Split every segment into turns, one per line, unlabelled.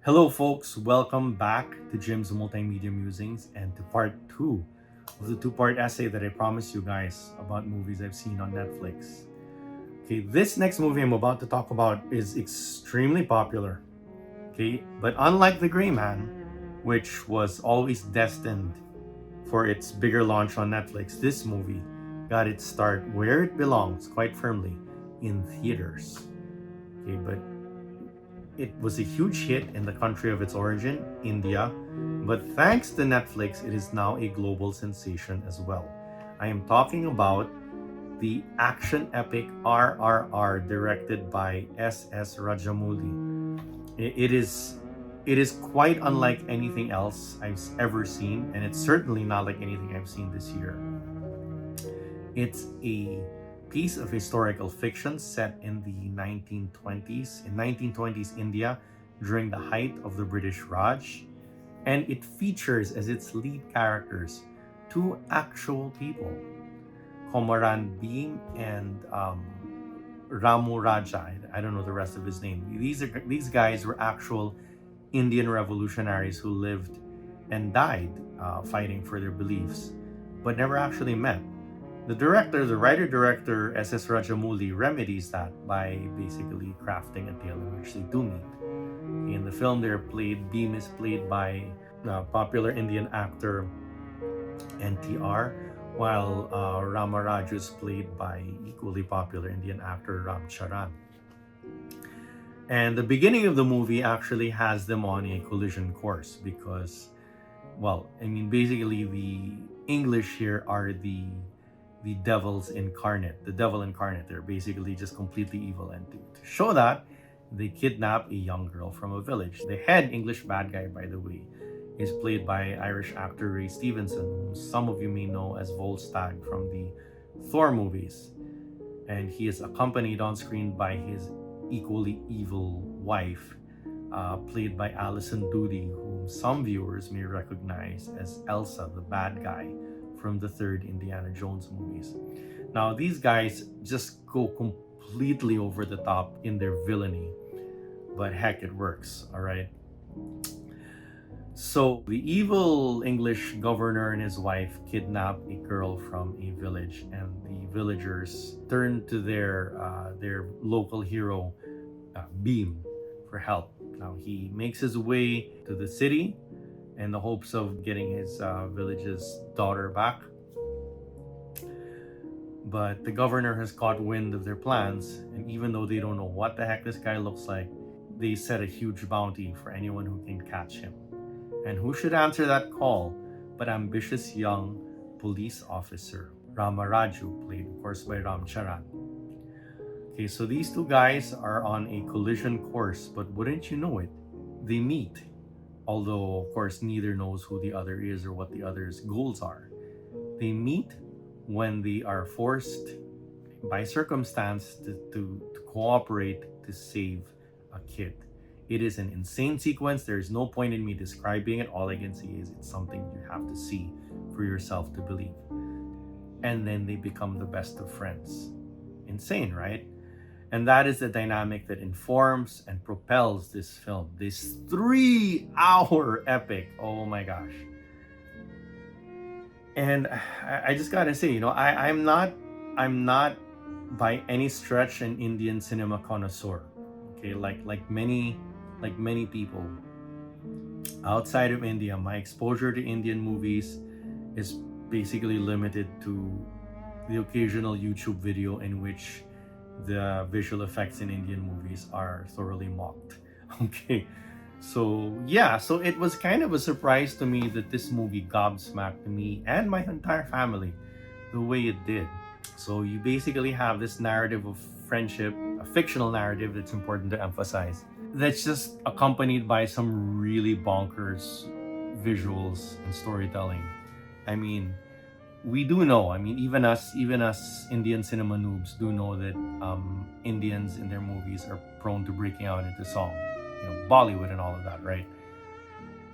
Hello, folks. Welcome back to Jim's Multimedia Musings and to part two of the two-part essay that I promised you guys about movies I've seen on Netflix. Okay, this next movie I'm about to talk about is extremely popular. Okay, but unlike The Gray Man, which was always destined for its bigger launch on Netflix, this movie got its start where it belongs, quite firmly, in theaters. Okay, but it was a huge hit in the country of its origin, India, but thanks to Netflix, it is now a global sensation as well. I am talking about the action epic RRR directed by S.S. Rajamouli. It is quite unlike anything else I've ever seen, and it's certainly not like anything I've seen this year. It's a piece of historical fiction set in the 1920s, in 1920s India during the height of the British Raj, and it features as its lead characters two actual people, Komaran Beam and Rama Raju. I don't know the rest of his name. These guys were actual Indian revolutionaries who lived and died fighting for their beliefs, but never actually met. The writer-director S.S. Rajamouli remedies that by basically crafting a tale in which they do meet. In the film, Beam is played by popular Indian actor NTR, while Rama Raju is played by equally popular Indian actor Ram Charan. And the beginning of the movie actually has them on a collision course because, basically the English here are the devil incarnate. They're basically just completely evil, and to show that, they kidnap a young girl from a village. The head English bad guy, by the way, is played by Irish actor Ray Stevenson, whom some of you may know as Volstagg from the Thor movies, and he is accompanied on screen by his equally evil wife, played by Alison Doody, whom some viewers may recognize as Elsa, the bad guy from the third Indiana Jones movies. Now, these guys just go completely over the top in their villainy, but heck, it works, all right? So, the evil English governor and his wife kidnap a girl from a village, and the villagers turn to their local hero, Beam, for help. Now, he makes his way to the city in the hopes of getting his village's daughter back. But the governor has caught wind of their plans, and even though they don't know what the heck this guy looks like, they set a huge bounty for anyone who can catch him. And who should answer that call but ambitious young police officer, Rama Raju, played of course by Ram Charan. Okay, so these two guys are on a collision course, but wouldn't you know it, they meet. Although, of course, neither knows who the other is or what the other's goals are. They meet when they are forced by circumstance to cooperate to save a kid. It is an insane sequence. There is no point in me describing it. All I can say is it's something you have to see for yourself to believe. And then they become the best of friends. Insane, right? And that is the dynamic that informs and propels this film, this 3-hour epic. Oh my gosh. And I just gotta say, I'm not by any stretch an Indian cinema connoisseur. Okay, like many people outside of India, my exposure to Indian movies is basically limited to the occasional YouTube video in which the visual effects in Indian movies are thoroughly mocked. Okay, so it was kind of a surprise to me that this movie gobsmacked me and my entire family the way it did. So you basically have this narrative of friendship, a fictional narrative that's important to emphasize, that's just accompanied by some really bonkers visuals and storytelling. I mean, we do know, even us Indian cinema noobs do know that Indians in their movies are prone to breaking out into song, Bollywood and all of that, right?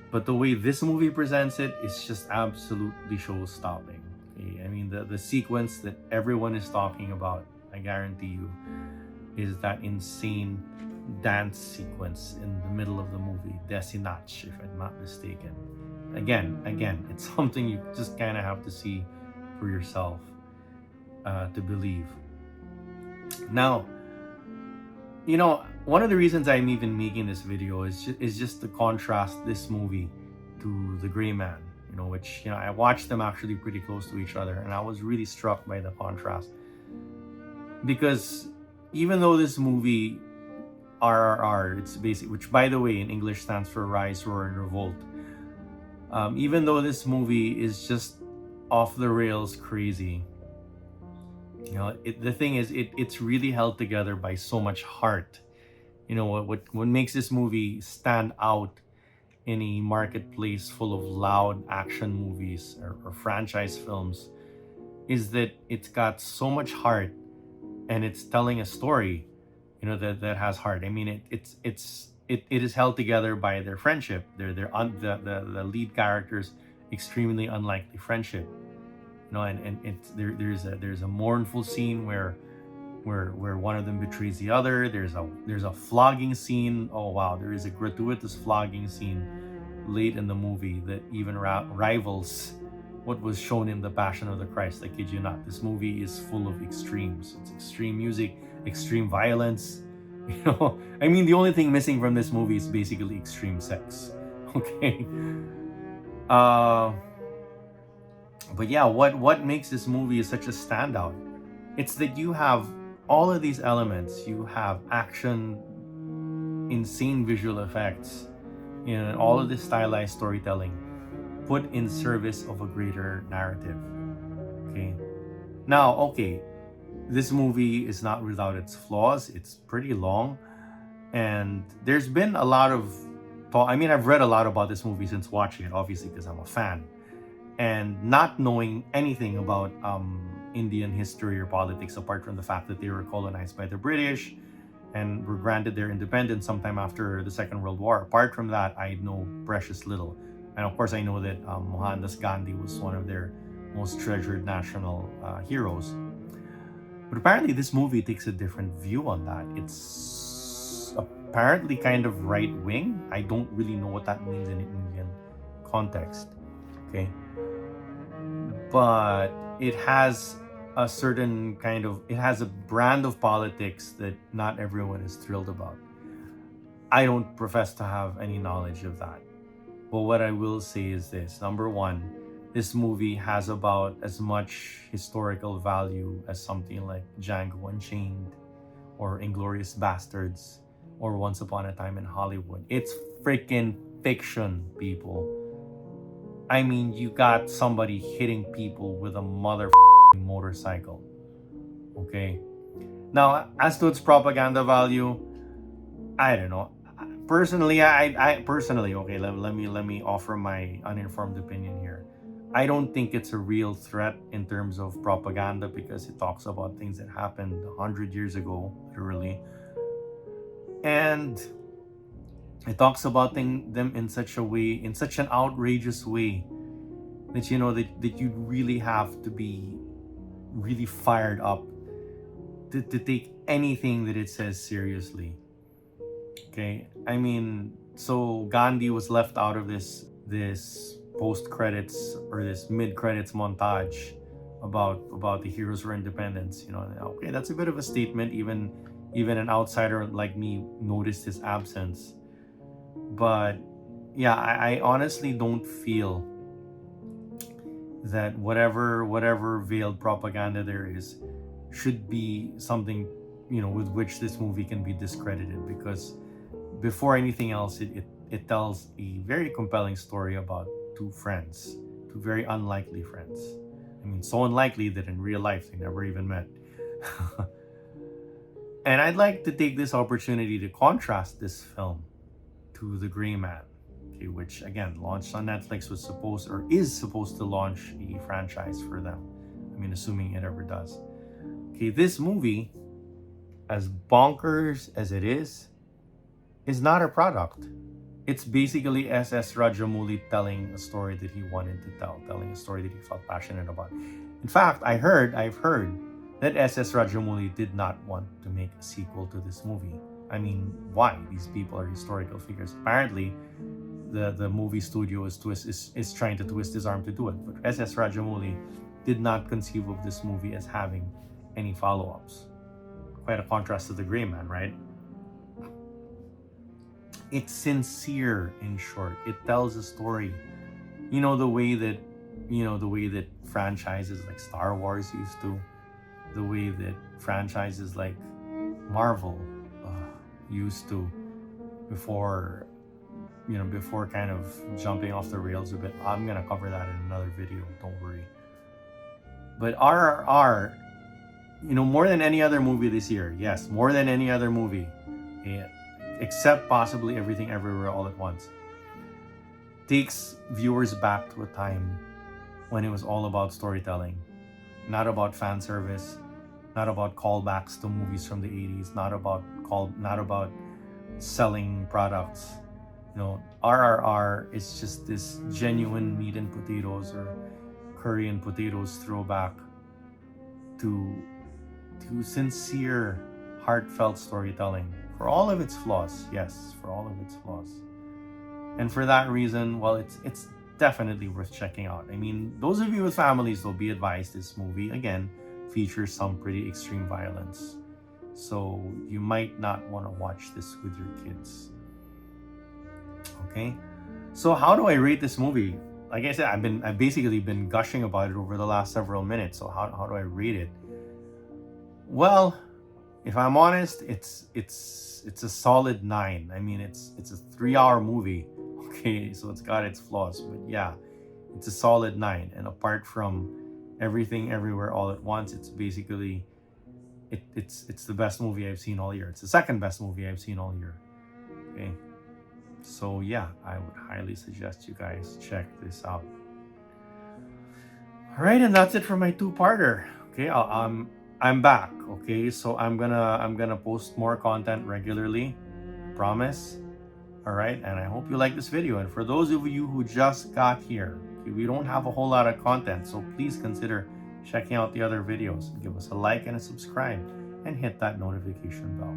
But the way this movie presents it is just absolutely show-stopping. Okay? The sequence that everyone is talking about, I guarantee you, is that insane dance sequence in the middle of the movie, Desinach, if I'm not mistaken. Again, it's something you just kind of have to see for yourself to believe. Now, one of the reasons I'm even making this video is just to contrast this movie to The Gray Man, which I watched them actually pretty close to each other, and I was really struck by the contrast. Because even though this movie, RRR, it's basic, which by the way in English stands for Rise, Roar, and Revolt, even though this movie is just off the rails crazy, the thing is, it's really held together by so much heart. What makes this movie stand out in a marketplace full of loud action movies or franchise films is that it's got so much heart, and it's telling a story that has heart. I mean, it is held together by their friendship. The lead characters extremely unlikely friendship, and there's a mournful scene where one of them betrays the other. There's a flogging scene. Oh wow, there is a gratuitous flogging scene late in the movie that even rivals what was shown in The Passion of the Christ. I kid you not. This movie is full of extremes. It's extreme music, extreme violence. I mean, the only thing missing from this movie is basically extreme sex. Okay. But yeah, what makes this movie such a standout? It's that you have all of these elements. You have action, insane visual effects, all of this stylized storytelling put in service of a greater narrative. Okay. Now, okay, this movie is not without its flaws. It's pretty long, and there's been a lot of talk. I mean, I've read a lot about this movie since watching it, obviously, because I'm a fan. And not knowing anything about Indian history or politics, apart from the fact that they were colonized by the British and were granted their independence sometime after the Second World War. Apart from that, I know precious little. And of course, I know that Mohandas Gandhi was one of their most treasured national heroes. But apparently, this movie takes a different view on that. It's apparently kind of right-wing. I don't really know what that means in an Indian context. Okay. But it has it has a brand of politics that not everyone is thrilled about. I don't profess to have any knowledge of that. But what I will say is this. Number one, this movie has about as much historical value as something like Django Unchained or Inglourious Bastards or Once Upon a Time in Hollywood. It's freaking fiction, people. I mean, you got somebody hitting people with a motorcycle. Okay. Now, as to its propaganda value, I don't know. Personally, I personally, okay, let me offer my uninformed opinion here. I don't think it's a real threat in terms of propaganda because it talks about things that happened 100 years ago, literally. And it talks about them in such a way, in such an outrageous way, that that you really have to be really fired up to take anything that it says seriously. Okay, I mean, so Gandhi was left out of this post credits or this mid credits montage about the heroes for independence. Okay, that's a bit of a statement. Even an outsider like me noticed his absence. But yeah, I honestly don't feel that whatever veiled propaganda there is should be something with which this movie can be discredited, because before anything else, it tells a very compelling story about two very unlikely friends. I mean, so unlikely that in real life they never even met. And I'd like to take this opportunity to contrast this film to The Gray Man, okay, which again launched on Netflix, is supposed to launch a franchise for them. I mean, assuming it ever does. Okay, this movie, as bonkers as it is not a product. It's basically S.S. Rajamouli telling a story that he wanted to tell, telling a story that he felt passionate about. In fact, I've heard that S.S. Rajamouli did not want to make a sequel to this movie. I mean, why? These people are historical figures. Apparently, the movie studio is trying to twist his arm to do it. But S.S. Rajamouli did not conceive of this movie as having any follow-ups. Quite a contrast to The Gray Man, right? It's sincere, in short. It tells a story. The way that franchises like Star Wars used to, the way that franchises like Marvel used to before kind of jumping off the rails a bit. I'm gonna cover that in another video, don't worry. But RRR, more than any other movie this year, yes, more than any other movie, except possibly Everything Everywhere All at Once, takes viewers back to a time when it was all about storytelling, not about fan service, not about callbacks to movies from the 80s, not about selling products. RRR is just this genuine meat and potatoes or curry and potatoes throwback to sincere, heartfelt storytelling for all of its flaws. Yes, for all of its flaws. And for that reason, well, it's definitely worth checking out. I mean, those of you with families will be advised this movie, again, features some pretty extreme violence. So you might not want to watch this with your kids. Okay? So how do I rate this movie? Like I said, I've basically been gushing about it over the last several minutes. So how do I rate it? Well, if I'm honest, it's a solid 9. I mean, it's a 3-hour movie. Okay, so it's got its flaws, but yeah, it's a solid 9. And apart from Everything Everywhere All at Once, it's basically it's the best movie I've seen all year. It's the second best movie I've seen all year. Okay, so yeah, I would highly suggest you guys check this out. All right, and that's it for my 2-parter. Okay, I'm back. Okay, so I'm gonna post more content regularly, promise. All right, and I hope you like this video. And for those of you who just got here, okay, we don't have a whole lot of content, so please consider checking out the other videos. Give us a like and a subscribe, and hit that notification bell.